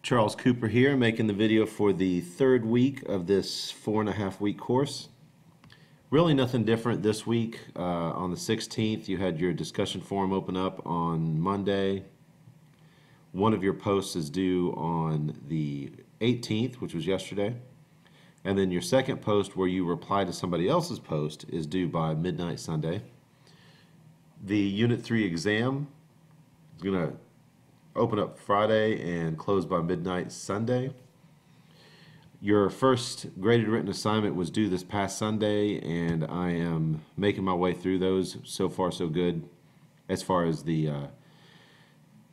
Charles Cooper here, making the video for the third week of this 4.5 week course. Really nothing different this week. On the 16th, you had your discussion forum open up on Monday. One of your posts is due on the 18th, which was yesterday. And then your second post where you reply to somebody else's post is due by midnight Sunday. The Unit 3 exam is going to open up Friday and close by midnight Sunday. Your first graded written assignment was due this past Sunday, and I am making my way through those. So far, so good. As far as the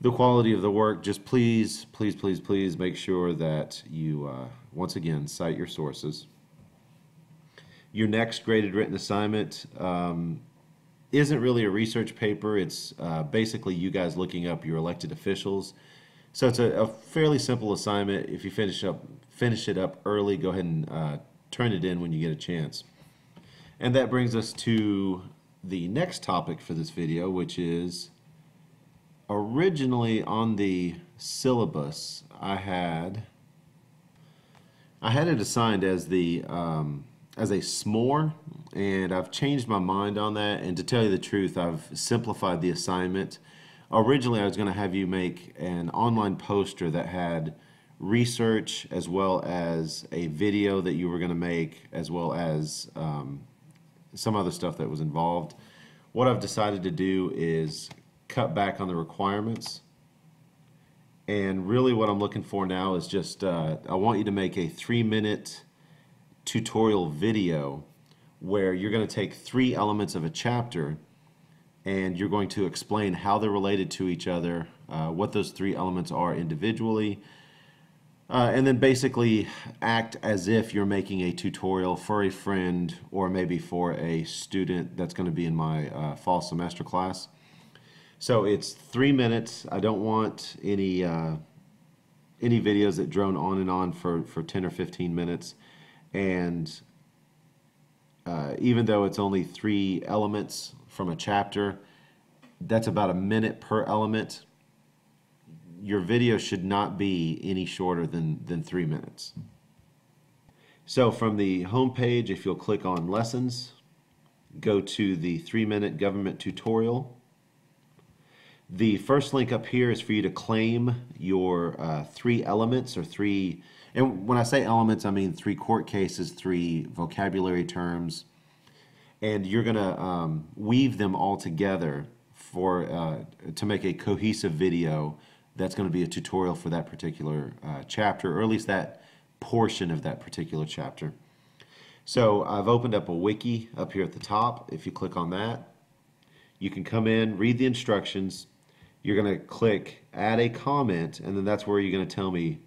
quality of the work, just please make sure that you once again cite your sources. Your next graded written assignment isn't really a research paper. It's basically you guys looking up your elected officials. So it's a fairly simple assignment. If you finish it up early, go ahead and turn it in when you get a chance. And that brings us to the next topic for this video, which is originally on the syllabus, I had it assigned as as a s'more, and I've changed my mind on that, and to tell you the truth, I've simplified the assignment. Originally, I was going to have you make an online poster that had research as well as a video that you were going to make, as well as some other stuff that was involved. What I've decided to do is cut back on the requirements, and really what I'm looking for now is just I want you to make a 3-minute tutorial video where you're going to take 3 elements of a chapter and you're going to explain how they're related to each other, what those 3 elements are individually, and then basically act as if you're making a tutorial for a friend or maybe for a student that's going to be in my fall semester class. So it's 3 minutes. I don't want any videos that drone on and on for 10 or 15 minutes. And even though it's only 3 elements from a chapter, that's about a minute per element. Your video should not be any shorter than 3 minutes. So from the home page, if you'll click on Lessons, go to the 3-minute government tutorial. The first link up here is for you to claim your 3 elements, or 3, and when I say elements, I mean 3 court cases, 3 vocabulary terms, and you're going to weave them all together to make a cohesive video that's going to be a tutorial for that particular chapter, or at least that portion of that particular chapter. So I've opened up a wiki up here at the top. If you click on that, you can come in, read the instructions. You're going to click add a comment, and then that's where you're going to tell me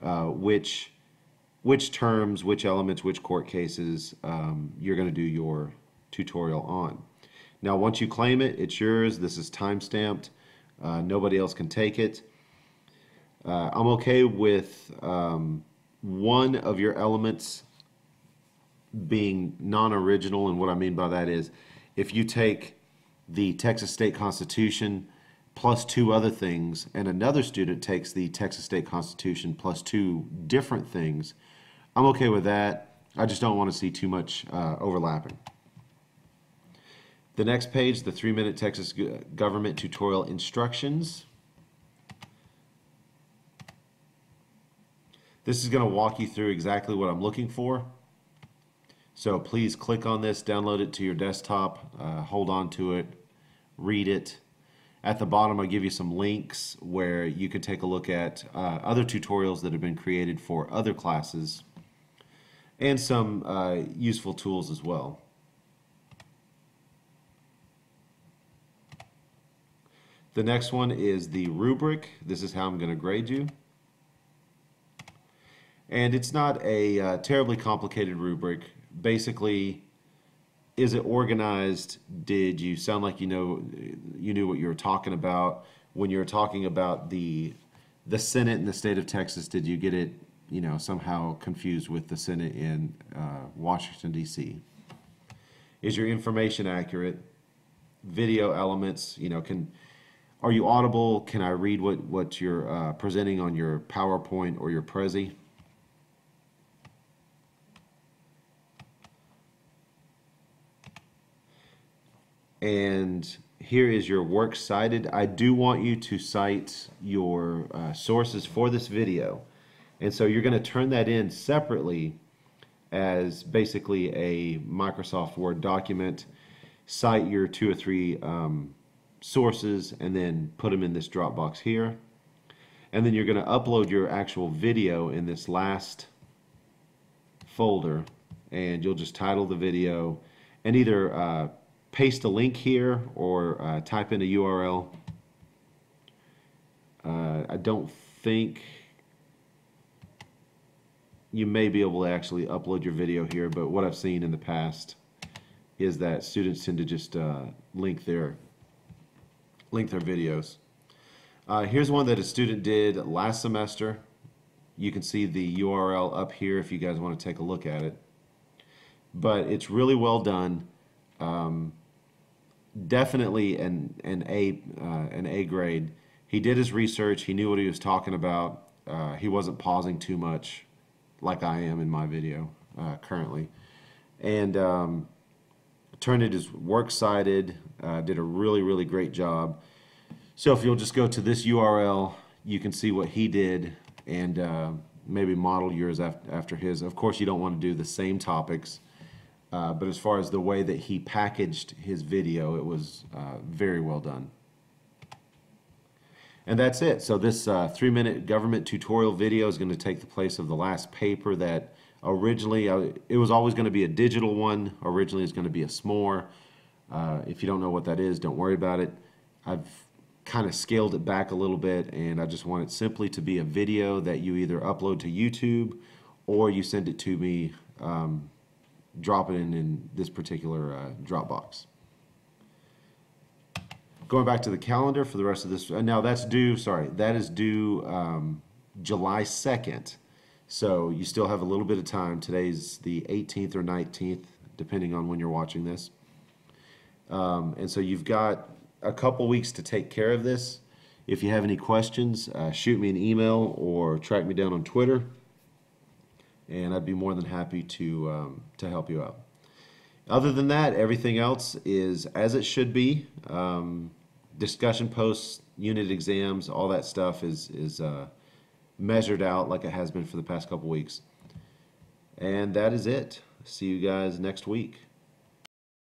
which terms, which elements, which court cases you're going to do your tutorial on. Now once you claim it, it's yours. This is time-stamped. Nobody else can take it. I'm okay with one of your elements being non-original, and what I mean by that is if you take the Texas State Constitution plus 2 other things, and another student takes the Texas State Constitution plus 2 different things, I'm okay with that. I just don't want to see too much overlapping. The next page, the 3-minute Texas government tutorial instructions. This is going to walk you through exactly what I'm looking for. So please click on this, download it to your desktop, hold on to it, read it. At the bottom, I'll give you some links where you can take a look at other tutorials that have been created for other classes, and some useful tools as well. The next one is the rubric. This is how I'm going to grade you. And it's not a terribly complicated rubric. Basically, is it organized? Did you sound like you knew what you were talking about? When you were talking about the Senate in the state of Texas, did you get it somehow confused with the Senate in Washington, D.C.? Is your information accurate? Video elements, Are you audible? Can I read what you're presenting on your PowerPoint or your Prezi? And here is your works cited. I do want you to cite your sources for this video. And so you're going to turn that in separately as basically a Microsoft Word document. Cite your 2 or 3 sources and then put them in this Dropbox here. And then you're going to upload your actual video in this last folder, and you'll just title the video and either paste a link here or type in a URL. I don't think you may be able to actually upload your video here, but what I've seen in the past is that students tend to just link their videos. Here's one that a student did last semester. You can see the URL up here if you guys want to take a look at it. But it's really well done. Definitely an A grade. He did his research. He knew what he was talking about. He wasn't pausing too much like I am in my video currently. And turned it as works cited. Did a really great job. So if you'll just go to this URL, you can see what he did and maybe model yours after his. Of course, you don't want to do the same topics, but as far as the way that he packaged his video, it was very well done. And that's it. So this 3-minute government tutorial video is going to take the place of the last paper that originally, it was always going to be a digital one. Originally, it's going to be a s'more. If you don't know what that is, don't worry about it. I've kind of scaled it back a little bit, and I just want it simply to be a video that you either upload to YouTube or you send it to me, drop it in this particular Dropbox. Going back to the calendar for the rest of this, now that's due, that is due July 2nd. So you still have a little bit of time. Today's the 18th or 19th, depending on when you're watching this. And so you've got a couple weeks to take care of this. If you have any questions, shoot me an email or track me down on Twitter, and I'd be more than happy to help you out. Other than that, everything else is as it should be. Discussion posts, unit exams, all that stuff is measured out like it has been for the past couple weeks. And that is it. See you guys next week.